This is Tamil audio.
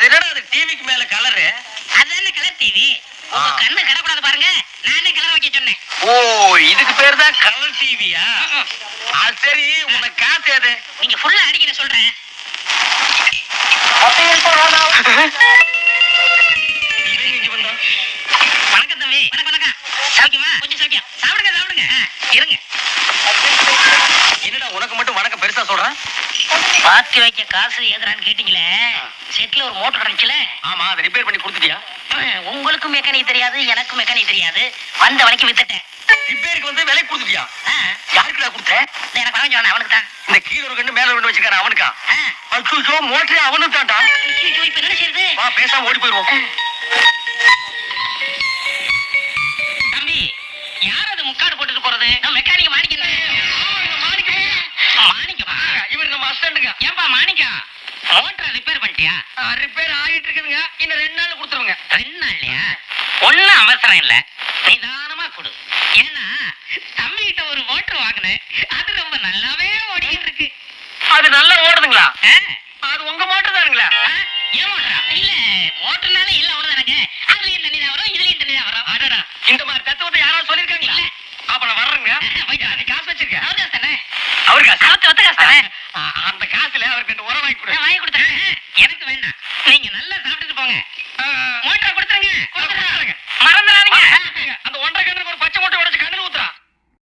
அது என்னடா அது டிவிக்கு மேல கலரு? அதானே கலர் டிவி. உங்க கண்ணு கடக்கூடாது பாருங்க. நானே கலர் வைக்க சொன்னேன். ஓ, இதுக்கு பேர் தான் கலர் டிவியா? அது சரி, உனக்கு காசு எது? நீங்க ஃபுல்லா அடிக்கிற சொல்றேன். வணக்கம் தம்பி. வணக்கம். சௌக்கியமா? கொஞ்சம் சௌக்கியம். சாப்பிடுங்க. இருங்க. என்னடா உனக்கு மட்டும் வணக்கம் பெருசா சொல்றேன்? பாத்தி வைக்க காசு ஏதுறான்னு கேட்டீங்களே. செட்ல ஒரு மோட்டர் கிடைச்சுல. ஆமா, அதை ரிப்பேர் பண்ணி கொடுத்துட்டியா? உங்களுக்கும் மெக்கானிக் தெரியாது, எனக்கும் மெக்கானிக் தெரியாது. வந்த வரைக்கும் வித்துட்டேன். ரிப்பேருக்கு வந்து விலை கொடுத்துட்டியா? யாருக்குடா கொடுத்த? எனக்கு பணம் சொன்ன அவனுக்கு தான். இந்த கீழே ஒரு கண்ணு மேல ஒரு கண்ணு வச்சுக்கார அவனுக்கா? அச்சோ, மோட்டரே அவனும் தான்டா. இப்ப என்ன செய்யுது? வா, பேசாம ஓடி போயிருவோம். தம்பி, யார் அது முக்காடு போட்டுட்டு போறது? மெக்கானிக் மாணிக்கம். மாணிக்கமா? இவர் நம்ம அசிஸ்டன்ட்ங்க. ஏன்பா மாணிக்கம், மோட்டர் ரிப்பேர் பண்ணிட்டியா? ரிப்பேர் ஆகிட்டு இருக்குதுங்க. இன்னும் 2 நாள்ல கொடுத்துருவாங்க. 2 நாள்லயா? ஒண்ணும் அவசரம் இல்ல, நிதானமா கொடு. ஏன்னா தம்பி கிட்ட ஒரு மோட்டர் வாங்கினேன், அது ரொம்ப நல்லாவே ஓடிட்டு இருக்கு. அது நல்லா ஓடுதுங்களா? அது உங்க மோட்டர் தானுங்களா? ஏன் மோட்டரா? இல்ல, மோட்டர்னால எல்லாம் ஓடுதானங்க. அதுலயும் தண்ணி தான் வரும், இதுலயும் தண்ணி தான் வரும். அடடா, இந்த மாதிரி தத்துவத்தை யாராவது சொல்லிருக்காங்களா? இல்ல. அப்ப நான் வர்றேங்க. போயிட்டு வா. நீ காசு வச்சிருக்க? அவர் காசு தானே? அவர் காசு? அவத்து ஒத்த காசு தானே? அந்த காசுல அவருக்கு 2 உரம் வாங்கி கொடு. நான் வாங்கி கொடுத்துறேன். எனக்கு வேண்டாம், நீங்க நல்லா சாப்பிட்டுட்டு போங்க. மோட்டரை கொடுத்துருங்க. மறந்துடாதீங்க. அந்த 1